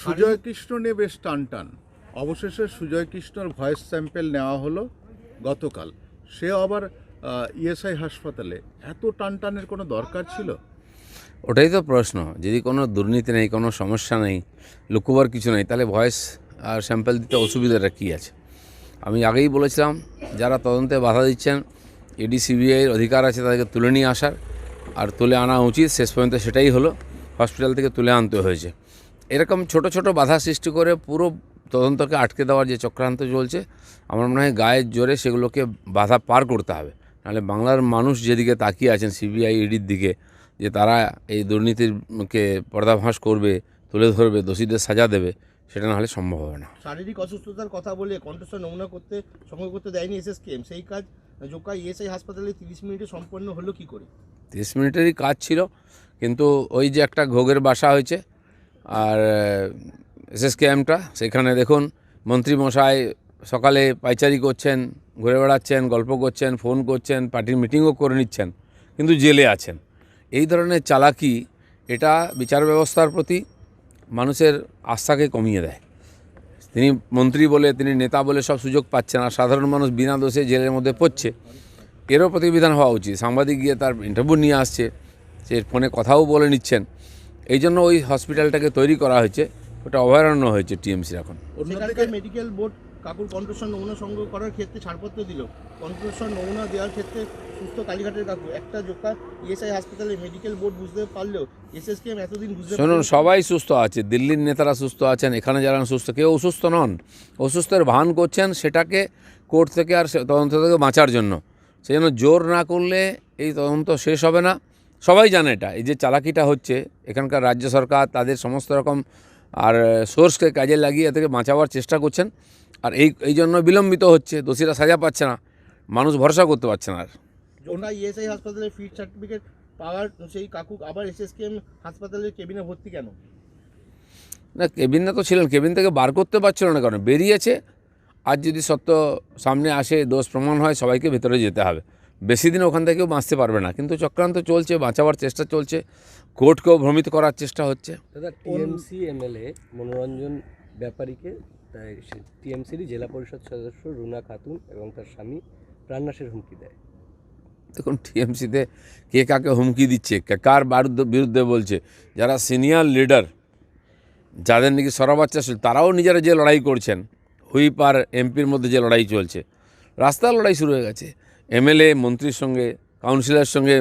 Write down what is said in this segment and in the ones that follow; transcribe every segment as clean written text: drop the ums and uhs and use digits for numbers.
সুজয় কৃষ্ণ নিয়ে বেশ টানটান। অবশেষে সুজয় কৃষ্ণর ভয়েস স্যাম্পেল নেওয়া হলো গতকাল। সে আবার ইএসআই হাসপাতালে। এত টানটানের কোনো দরকার ছিল? ওটাই তো প্রশ্ন। যদি কোনো দুর্নীতি নেই, কোনো সমস্যা নেই, লুকোবার কিছু নেই, তাহলে ভয়েস আর স্যাম্পল দিতে অসুবিধাটা কী আছে? আমি আগেই বলেছিলাম, যারা তদন্তে বাধা দিচ্ছেন, ইডি সিবিআইয়ের অধিকার আছে তাদেরকে তুলে নিয়ে আসার, আর তুলে আনা উচিত। শেষ পর্যন্ত সেটাই হলো, হসপিটাল থেকে তুলে আনতে হয়েছে। এরকম ছোট ছোট বাধা সৃষ্টি করে পুরো তদন্তকে আটকে দেওয়ার যে চক্রান্ত চলছে, আমার মনে হয় গায়ের জোরে সেগুলোকে বাধা পার করতে হবে। নাহলে বাংলার মানুষ যেদিকে তাকিয়ে আছেন সিবিআই ইডির দিকে, যে তারা এই দুর্নীতিকে পর্দাফাঁস করবে, তুলে ধরবে, দোষীদের সাজা দেবে, সেটা না হলে সম্ভব হবে না। শারীরিক অসুস্থতার কথা বলে কণ্ঠস্বর নমুনা সংগ্রহ করতে দেয়নি এসএসকেএম, সেই কাজ জোকা ইএসআই হাসপাতালে 30 মিনিটে সম্পন্ন হলো কি করে? 30 মিনিটেরই কাজ ছিল, কিন্তু ওই যে একটা ঘোগের বাসা হয়েছে আর এসএসকেএমটা, সেখানে দেখুন মন্ত্রীমশাই সকালে পাইচারি করছেন, ঘুরে বেড়াচ্ছেন, গল্প করছেন, ফোন করছেন, পার্টির মিটিংও করে নিচ্ছেন, কিন্তু জেলে আছেন। এই ধরনের চালাকি, এটা বিচার ব্যবস্থার প্রতি মানুষের আস্থাকে কমিয়ে দেয়। তিনি মন্ত্রী বলে, তিনি নেতা বলে সব সুযোগ পাচ্ছেন, আর সাধারণ মানুষ বিনা দোষে জেলের মধ্যে পড়ছে। এরও প্রতিবিধান হওয়া উচিত। সাংবাদিক গিয়ে তার ইন্টারভিউ নিয়ে আসছে, সে ফোনে কথাও বলে নিচ্ছেন। এই জন্য ওই হসপিটালটাকে তৈরি করা হয়েছে, ওটা অভয়ারণ্য হয়েছে টিএমসির এখন। সেখানকার মেডিকেল বোর্ড কাকুর কণ্ঠস্বর নমুনা সংগ্রহ করার ক্ষেত্রে ছাড়পত্র দিল। কণ্ঠস্বর নমুনা দেওয়ার ক্ষেত্রে সুস্থ কালীঘাটের কাকু, একটা জোকা ইএসআই হাসপাতালে মেডিকেল বোর্ড বুঝতে পারলেও এসএসকেএম এতদিন বুঝতে শুনুন, সবাই সুস্থ আছে, দিল্লির নেতারা সুস্থ আছেন, এখানে যারা সুস্থ, কেউ অসুস্থ নন। অসুস্থের ভান করছেন সেটাকে কোর্ট থেকে আর তদন্ত থেকে বাঁচার জন্য। সেই জন্য জোর না করলে এই তদন্ত শেষ হবে না। সবাই জানে এটা, এই যে চালাকিটা হচ্ছে, এখানকার রাজ্য সরকার তাদের সমস্ত রকম আর সোর্সকে কাজে লাগিয়ে এ থেকে বাঁচাবার চেষ্টা করছেন। আর এই জন্য বিলম্বিত হচ্ছে, দোষীরা সাজা পাচ্ছে না, মানুষ ভরসা করতে পারছে না। আর জোকা ইএসআই হাসপাতালে ফিট সার্টিফিকেট পাওয়ার সেই কাকু আবার এসএসকেএম হাসপাতালের কেবিনে ভর্তি কেন? না, কেবিনে তো ছিলেন, কেবিন থেকে বার করতে পারছিল না, কারণ বেরিয়েছে। আজ যদি সত্য সামনে আসে, দোষ প্রমাণ হয়, সবাইকে ভেতরে যেতে হবে। বেশি দিন ওখান থেকেও বাঁচতে পারবে না। কিন্তু চক্রান্ত চলছে, বাঁচাবার চেষ্টা চলছে, কোর্টকেও ভ্রমিত করার চেষ্টা হচ্ছে। দাদা, টিএমসি এমএলএ মনোরঞ্জন ব্যাপারীকে টিএমসির জেলা পরিষদ সদস্য রুনা খাতুন এবং তার স্বামী প্রাণনাশের হুমকি দেয়। দেখুন, টিএমসিতে কে কাকে হুমকি দিচ্ছে, কার বিরুদ্ধে বলছে, যারা সিনিয়র লিডার, যাদের নাকি সরাবাচ্চা ছিল, তারাও নিজেরা যে লড়াই করছেন, হুইপ আর এমপির মধ্যে যে লড়াই চলছে, রাস্তার লড়াই শুরু হয়ে গেছে। এমএলএ মন্ত্রীর সঙ্গে, কাউন্সিলরের সঙ্গে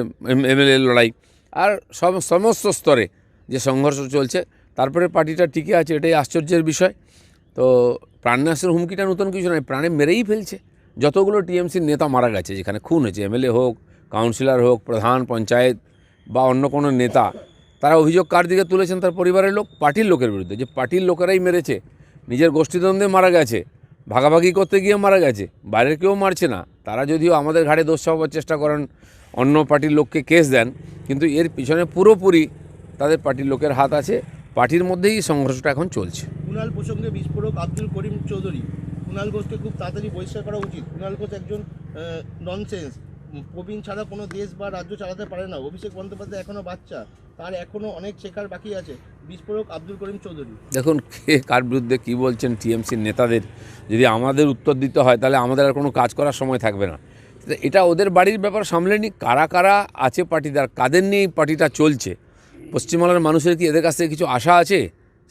এমএলএ লড়াই, আর সমস্ত স্তরে যে সংঘর্ষ চলছে, তারপরে পার্টিটা টিকে আছে, এটাই আশ্চর্যের বিষয়। তো প্রাণনাশের হুমকিটা নতুন কিছু নয়, প্রাণে মেরেই ফেলছে। যতগুলো টিএমসির নেতা মারা গেছে, যেখানে খুন হয়েছে, এমএলএ হোক, কাউন্সিলর হোক, প্রধান পঞ্চায়েত বা অন্য কোনো নেতা, তারা অভিযোগ কার দিকে তুলেছেন? তার পরিবারের লোক, পার্টির লোকের বিরুদ্ধে, যে পার্টির লোকেরাই মেরেছে, নিজের গোষ্ঠীদ্বন্দ্বে মারা গেছে, ভাগাভাগি করতে গিয়ে মারা গেছে, বাইরের কেউ মারছে না। তারা যদিও আমাদের ঘাড়ে দোষ চাপাবার চেষ্টা করেন, অন্য পার্টির লোককে কেস দেন, কিন্তু এর পিছনে পুরোপুরি তাদের পার্টির লোকের হাত আছে। পার্টির মধ্যেই সংঘর্ষটা এখন চলছে। কুণাল প্রসঙ্গে বিস্ফোরক আব্দুল করিম চৌধুরী, কুণাল ঘোষকে খুব তাড়াতাড়ি বহিষ্কার করা উচিত। কুণাল ঘোষ একজন ননসেন্স, প্রবীণ ছাড়া কোনো দেশ বা রাজ্য চালাতে পারে না। অভিষেক বন্দ্যোপাধ্যায় এখনও বাচ্চা, তার এখনও অনেক শেখার বাকি আছে। বিস্ফোরক আব্দুল করিম চৌধুরী। দেখুন, কে কার বিরুদ্ধে কী বলছেন টিএমসির নেতাদের, যদি আমাদের উত্তর দিতে হয়, তাহলে আমাদের আর কোনো কাজ করার সময় থাকবে না। এটা ওদের বাড়ির ব্যাপার, সামলে নি। কারা কারা আছে পার্টিদার, কাদের নিয়ে পার্টিটা চলছে, পশ্চিমবাংলার মানুষের কি এদের কাছ থেকে কিছু আশা আছে?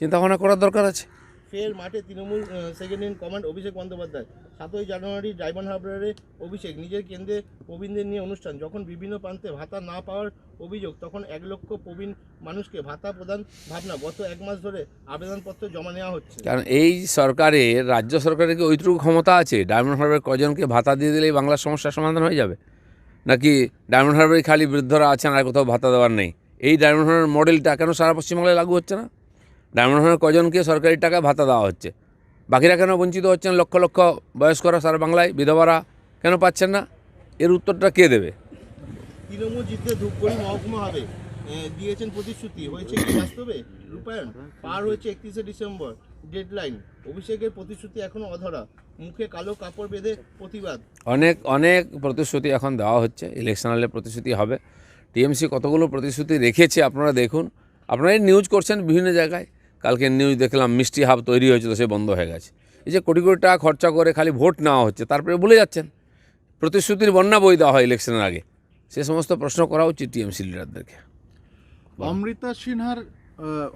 চিন্তাভাবনা করার দরকার আছে। ফের মাঠে Trinamool second in command Abhishek Bandyopadhyay. 7ই জানুয়ারি ডায়মন্ড হারবারে অভিষেক নিজের কেন্দ্রে প্রবীণদের নিয়ে অনুষ্ঠান। যখন বিভিন্ন প্রান্তে ভাতা না পাওয়ার অভিযোগ, তখন 1 লক্ষ প্রবীণ মানুষকে ভাতা প্রদান ভাবনা। গত 1 মাস ধরে আবেদনপত্র জমা নেওয়া হচ্ছে। কারণ এই সরকারের, রাজ্য সরকারের কি ওইটুকু ক্ষমতা আছে? ডায়মন্ড হারবারের কজনকে ভাতা দিয়ে দিলেই বাংলার সমস্যার সমাধান হয়ে যাবে? নাকি ডায়মন্ড হারবারে খালি বৃদ্ধরা আছেন, আর কোথাও ভাতা দেওয়ার নেই? এই ডায়মন্ড হারবার মডেলটা কেন সারা পশ্চিমবাংলায় লাগু হচ্ছে না? ডায়মন্ড হারবার কজনকে সরকারি টাকায় ভাতা দেওয়া হচ্ছে, বাকিরা কেন বঞ্চিত হচ্ছেন? লক্ষ লক্ষ বয়স্করা সারা বাংলায়, বিধবারা কেন পাচ্ছেন না? এর উত্তরটা কে দেবে? তৃণমূল জিতলে ধূপগুড়ি মহকুমা হবে দিয়েছেন প্রতিশ্রুতি, হয়েছে কি বাস্তবে রূপায়ণ? পার হয়েছে 31শে ডিসেম্বর ডেডলাইন, অভিষেকের প্রতিশ্রুতি এখনও অধরা। মুখে কালো কাপড় বেঁধে প্রতিবাদ। অনেক প্রতিশ্রুতি এখন দেওয়া হচ্ছে, ইলেকশনালে প্রতিশ্রুতি হবে। টিএমসি কতগুলো প্রতিশ্রুতি রেখেছে আপনারা দেখুন, আপনারা নিউজ করছেন বিভিন্ন জায়গায়। কালকে নিউজ দেখলাম মিষ্টি হাব তৈরি হয়েছিল, সে বন্ধ হয়ে গেছে। এই যে কোটি কোটি টাকা খরচা করে খালি ভোট নেওয়া হচ্ছে, তারপরে ভুলে যাচ্ছেন। প্রতিশ্রুতির বন্যা বই দেওয়া হয় ইলেকশনের আগে, সে সমস্ত প্রশ্ন করা উচিত টিএমসি লিডারদেরকে। অমৃতা সিনহার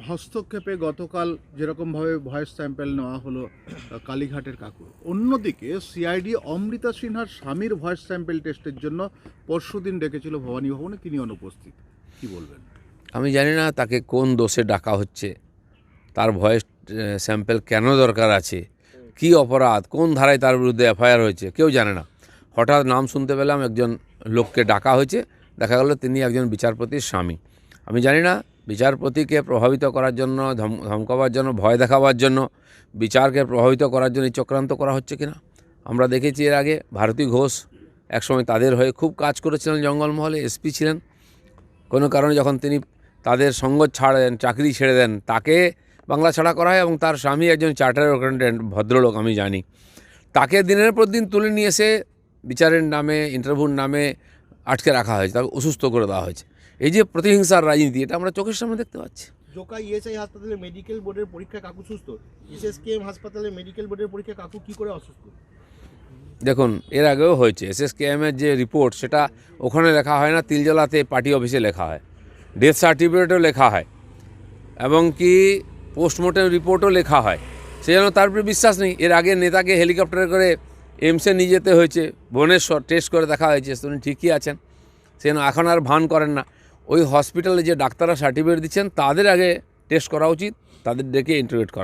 হস্তক্ষেপে গতকাল যেরকমভাবে ভয়েস স্যাম্পেল নেওয়া হলো কালীঘাটের কাকুর, অন্যদিকে সিআইডি অমৃতা সিনহার স্বামীর ভয়েস স্যাম্পেল টেস্টের জন্য পরশুদিন ডেকেছিল ভবানী ভবনে, তিনি অনুপস্থিত। কি বলবেন? আমি জানি না তাকে কোন দোষে ডাকা হচ্ছে, তার ভয়েস স্যাম্পেল কেন দরকার আছে, কি অপরাধ, কোন ধারায় তার বিরুদ্ধে এফআইআর হয়েছে, কেউ জানে না। হঠাৎ নাম শুনতে পেলাম একজন লোককে ডাকা হয়েছে, দেখা গেল তিনি একজন বিচারপতির স্বামী। আমি জানি না বিচারপতিকে প্রভাবিত করার জন্য, ধমকাবার জন্য, ভয় দেখাবার জন্য, বিচারকে প্রভাবিত করার জন্য এই চক্রান্ত করা হচ্ছে কিনা। আমরা দেখেছি এর আগে ভারতী ঘোষ একসময় তাদের হয়ে খুব কাজ করেছিলেন, জঙ্গলমহলে এসপি ছিলেন। কোনো কারণে যখন তিনি তাদের সঙ্গ ছাড়েন, চাকরি ছেড়ে দেন, তাকে বাংলা ছাড়া করা হয় এবং তার স্বামী একজন চার্টার্ড অ্যাকাউন্ট্যান্ট, ভদ্রলোক আমি জানি। তাকে দিনের পর দিন তুলে নিয়ে এসে বিচারের নামে, ইন্টারভিউর নামে আটকে রাখা হয়েছে, তাকে অসুস্থ করে দেওয়া হয়েছে। এই যে প্রতিহিংসার রাজনীতি, এটা আমরা চোখের সামনে দেখতে পাচ্ছি। জোকা ইএসআই হাসপাতালে মেডিকেল বোর্ডের পরীক্ষা কাকু সুস্থ, এসএসকেএম হাসপাতালে মেডিকেল বোর্ডের পরীক্ষা কাকু কি করে অসুস্থ? দেখুন, এর আগেও হয়েছে। এসএসকেএমের যে রিপোর্ট, সেটা ওখানে লেখা হয় না, তিলজলাতে পার্টি অফিসে লেখা হয়, ডেথ সার্টিফিকেটও লেখা হয়, এবং কি পোস্টমর্টেম রিপোর্টও লেখা হয়। সেই জন্য তার উপরে বিশ্বাস নেই। এর আগে নেতাকে হেলিকপ্টারে করে এইমসে নিয়ে যেতে হয়েছে, ভুবনেশ্বর, টেস্ট করে দেখা হয়েছে, উনি ঠিকই আছেন। সেই জন্য এখন আর ভান করেন না। ওই হসপিটালে যে ডাক্তাররা সার্টিফিকেট দিচ্ছেন, তাদের আগে টেস্ট করা উচিত, তাদের ডেকে ইন্টারভিউ করা